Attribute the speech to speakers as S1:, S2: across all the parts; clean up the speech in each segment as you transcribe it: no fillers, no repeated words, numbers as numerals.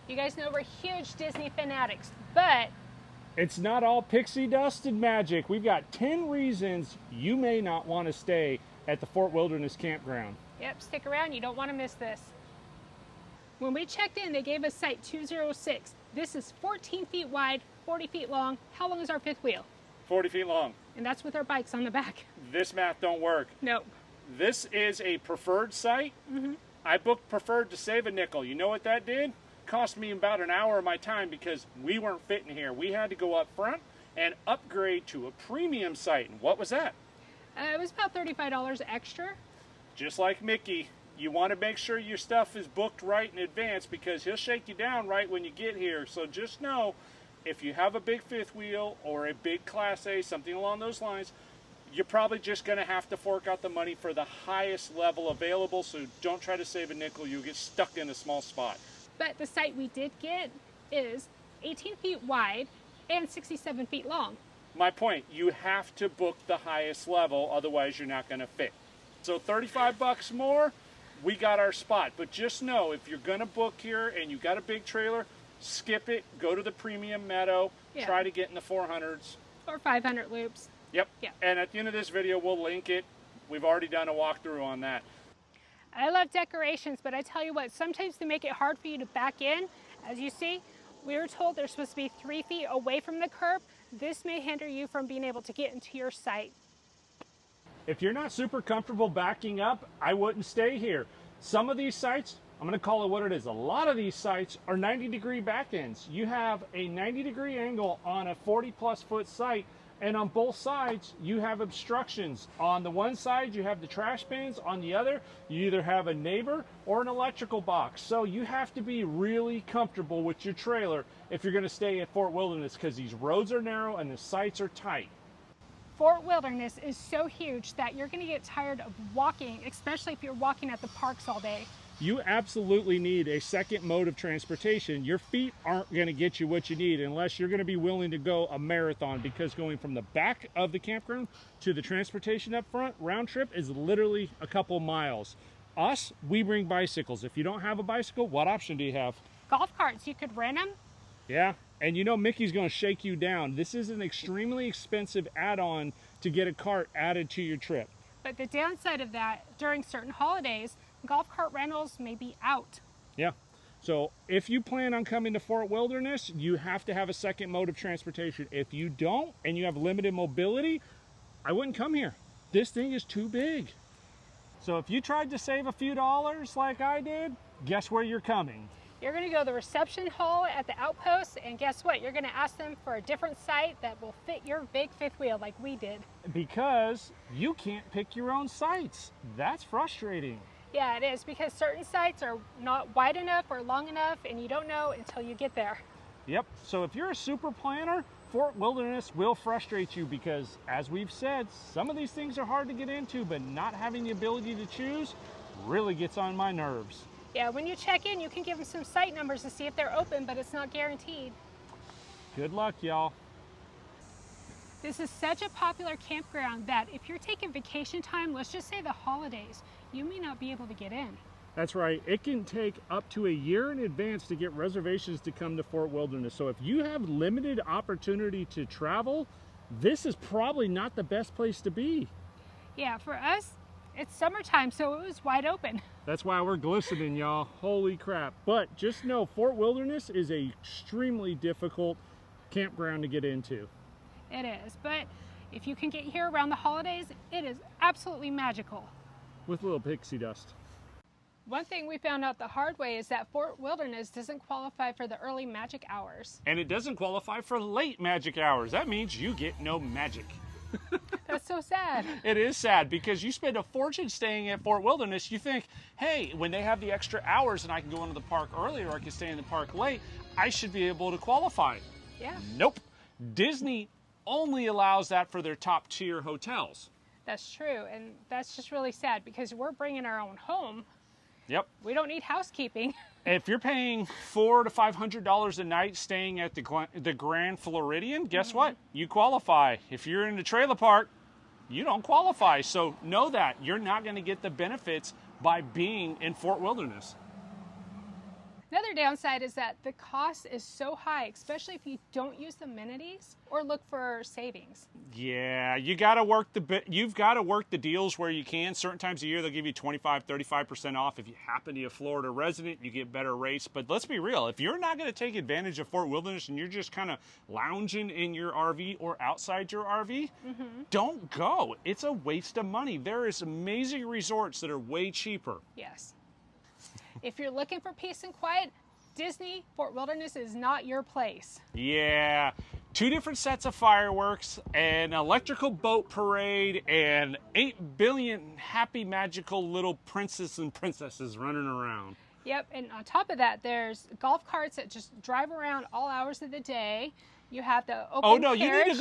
S1: You guys know we're huge Disney fanatics, but
S2: it's not all pixie dust and magic. We've got 10 reasons you may not want to stay at the Fort Wilderness Campground.
S1: Yep, stick around. You don't want to miss this. When we checked in, they gave us site 206. This is 14 feet wide, 40 feet long. How long is our fifth wheel?
S2: 40 feet long.
S1: And that's with our bikes on the back.
S2: This math don't work.
S1: Nope.
S2: This is a preferred site. I booked preferred to save a nickel. You know what that did? Cost me about an hour of my time because we weren't fitting here. We had to go up front and upgrade to a premium site. And what was that?
S1: It was about $35 extra.
S2: Just like Mickey, you want to make sure your stuff is booked right in advance because he'll shake you down right when you get here. So just know, if you have a big fifth wheel or a big Class A, something along those lines, you're probably just going to have to fork out the money for the highest level available. So don't try to save a nickel. You'll get stuck in a small spot.
S1: But the site we did get is 18 feet wide and 67 feet long.
S2: My point, you have to book the highest level, otherwise you're not going to fit. So 35 bucks more, we got our spot. But just know, if you're going to book here and you got a big trailer, skip it, go to the premium meadow, try to get in the 400s.
S1: Or 500 loops.
S2: Yep.
S1: Yeah.
S2: And at the end of this video, we'll link it. We've already done a walkthrough on that.
S1: I love decorations, but I tell you what, sometimes they make it hard for you to back in. As you see, we were told they're supposed to be 3 feet away from the curb. This may hinder you from being able to get into your site.
S2: If you're not super comfortable backing up, I wouldn't stay here. Some of these sites, I'm going to call it what it is. A lot of these sites are 90-degree back ends. You have a 90-degree angle on a 40-plus foot site, and on both sides, you have obstructions. On the one side, you have the trash bins. On the other, you either have a neighbor or an electrical box. So you have to be really comfortable with your trailer if you're going to stay at Fort Wilderness, because these roads are narrow and the sites are tight.
S1: Fort Wilderness is so huge that you're going to get tired of walking, especially if you're walking at the parks all day.
S2: You absolutely need a second mode of transportation. Your feet aren't going to get you what you need unless you're going to be willing to go a marathon, because going from the back of the campground to the transportation up front, round trip, is literally a couple miles. Us, we bring bicycles. If you don't have a bicycle, what option do you have?
S1: Golf carts, you could rent them.
S2: Yeah, and you know Mickey's going to shake you down. This is an extremely expensive add-on to get a cart added to your trip.
S1: But the downside of that, during certain holidays, golf cart rentals may be out.
S2: Yeah. So if you plan on coming to Fort Wilderness, you have to have a second mode of transportation. If you don't and you have limited mobility, I wouldn't come here. This thing is too big. So if you tried to save a few dollars like I did, guess where you're coming?
S1: You're going to go to the reception hall at the outpost, and guess what? You're going to ask them for a different site that will fit your big fifth wheel like we did.
S2: Because you can't pick your own sites. That's frustrating.
S1: Yeah, it is, because certain sites are not wide enough or long enough, and you don't know until you get there.
S2: Yep. So if you're a super planner, Fort Wilderness will frustrate you because, as we've said, some of these things are hard to get into, but not having the ability to choose really gets on my nerves.
S1: Yeah, when you check in, you can give them some site numbers to see if they're open, but it's not guaranteed.
S2: Good luck, y'all.
S1: This is such a popular campground that if you're taking vacation time, let's just say the holidays, you may not be able to get in.
S2: That's right. It can take up to a year in advance to get reservations to come to Fort Wilderness. So if you have limited opportunity to travel, this is probably not the best place to be.
S1: Yeah, for us, it's summertime, so it was wide open.
S2: That's why we're glistening, y'all. Holy crap. But just know, Fort Wilderness is an extremely difficult campground to get into.
S1: It is, but if you can get here around the holidays, it is absolutely magical.
S2: With a little pixie dust.
S1: One thing we found out the hard way is that Fort Wilderness doesn't qualify for the early magic hours.
S2: And it doesn't qualify for late magic hours. That means you get no magic.
S1: That's so sad.
S2: It is sad because you spend a fortune staying at Fort Wilderness. You think, hey, when they have the extra hours and I can go into the park early or I can stay in the park late, I should be able to qualify.
S1: Yeah.
S2: Nope. Disney only allows that for their top tier hotels.
S1: That's true, and that's just really sad because we're bringing our own home.
S2: Yep.
S1: We don't need housekeeping.
S2: If you're paying $400 to $500 a night staying at the Grand Floridian, guess what? You qualify. If you're in the trailer park, you don't qualify. So know that you're not going to get the benefits by being in Fort Wilderness.
S1: Another downside is that the cost is so high, especially if you don't use the amenities or look for savings.
S2: Yeah, you got to work you've got to work the deals where you can. Certain times a year they'll give you 25, 35% off. If you happen to be a Florida resident, you get better rates. But let's be real, if you're not going to take advantage of Fort Wilderness and you're just kind of lounging in your RV or outside your RV, don't go. It's a waste of money. There is amazing resorts that are way cheaper.
S1: Yes. If you're looking for peace and quiet, Disney Fort Wilderness is not your place.
S2: Yeah, 2 different sets of fireworks, an electrical boat parade, and 8 billion happy magical little princes and princesses running around.
S1: Yep, and on top of that, there's golf carts that just drive around all hours of the day. You have the open
S2: Oh no,
S1: carriage.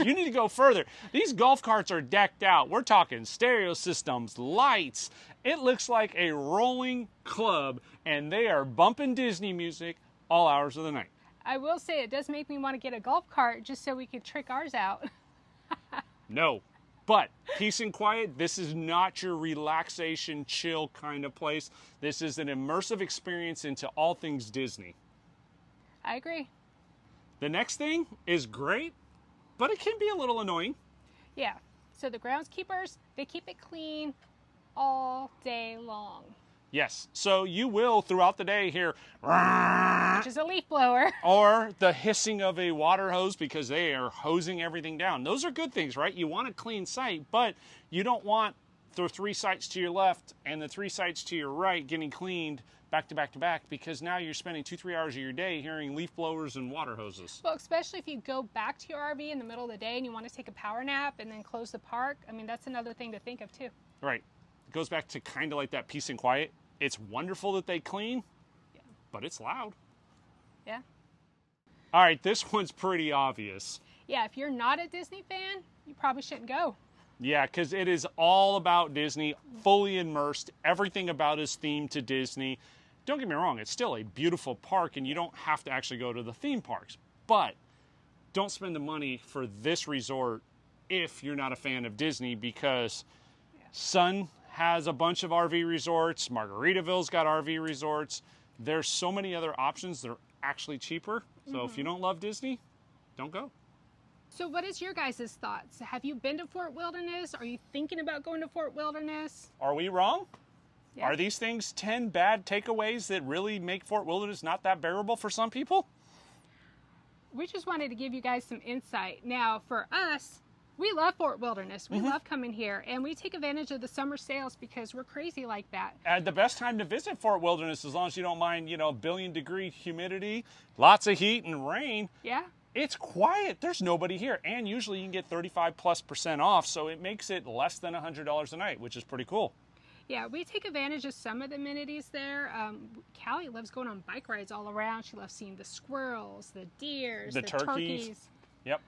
S2: you need to go further. These golf carts are decked out. We're talking stereo systems, lights. It looks like a rolling club, and they are bumping Disney music all hours of the night.
S1: I will say it does make me want to get a golf cart just so we could trick ours out.
S2: No, but peace and quiet, this is not your relaxation, chill kind of place. This is an immersive experience into all things Disney.
S1: I agree.
S2: The next thing is great, but it can be a little annoying.
S1: Yeah, so the groundskeepers, they keep it clean all day long.
S2: Yes, so you will throughout the day hear
S1: Which is a leaf blower.
S2: or the hissing of a water hose because they are hosing everything down. Those are good things, right? You want a clean site, but you don't want the 3 sites to your left and the 3 sites to your right getting cleaned back to back to back, because now you're spending 2-3 hours of your day hearing leaf blowers and water hoses.
S1: Well, especially if you go back to your RV in the middle of the day and you want to take a power nap and then close the park. I mean, that's another thing to think of too.
S2: Right. It goes back to kind of like that peace and quiet. It's wonderful that they clean, but it's loud.
S1: Yeah.
S2: All right, this one's pretty obvious.
S1: Yeah, if you're not a Disney fan, you probably shouldn't go.
S2: Yeah, because it is all about Disney, fully immersed. Everything about it is themed to Disney. Don't get me wrong, it's still a beautiful park, and you don't have to actually go to the theme parks. But don't spend the money for this resort if you're not a fan of Disney, because Sun has a bunch of RV resorts. Margaritaville's got RV resorts. There's so many other options that are actually cheaper. So if you don't love Disney, don't go.
S1: So what is your guys' thoughts? Have you been to Fort Wilderness? Are you thinking about going to Fort Wilderness?
S2: Are we wrong?
S1: Yeah.
S2: Are these things 10 bad takeaways that really make Fort Wilderness not that bearable for some people?
S1: We just wanted to give you guys some insight. Now, for us, we love Fort Wilderness. We love coming here, and we take advantage of the summer sales because we're crazy like that.
S2: And the best time to visit Fort Wilderness, as long as you don't mind, billion-degree humidity, lots of heat and rain.
S1: Yeah.
S2: It's quiet. There's nobody here. And usually you can get 35+% off, so it makes it less than $100 a night, which is pretty cool.
S1: Yeah, we take advantage of some of the amenities there. Callie loves going on bike rides all around. She loves seeing the squirrels, the deers,
S2: The
S1: the
S2: turkeys. Yep.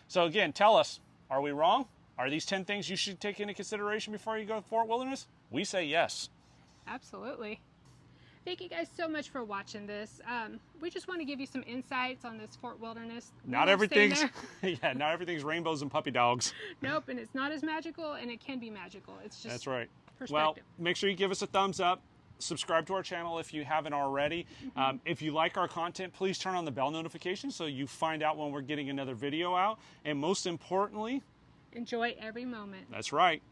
S2: So again, tell us, are we wrong? Are these 10 things you should take into consideration before you go to Fort Wilderness? We say yes.
S1: Absolutely. Thank you guys so much for watching this. We just want to give you some insights on this Fort Wilderness.
S2: Not everything's not everything's rainbows and puppy dogs.
S1: Nope, and it's not as magical, and it can be magical. It's just
S2: That's right.
S1: perspective.
S2: Well, make sure you give us a thumbs up. Subscribe to our channel if you haven't already. If you like our content, please turn on the bell notification so you find out when we're getting another video out. And most importantly,
S1: enjoy every moment.
S2: that's right.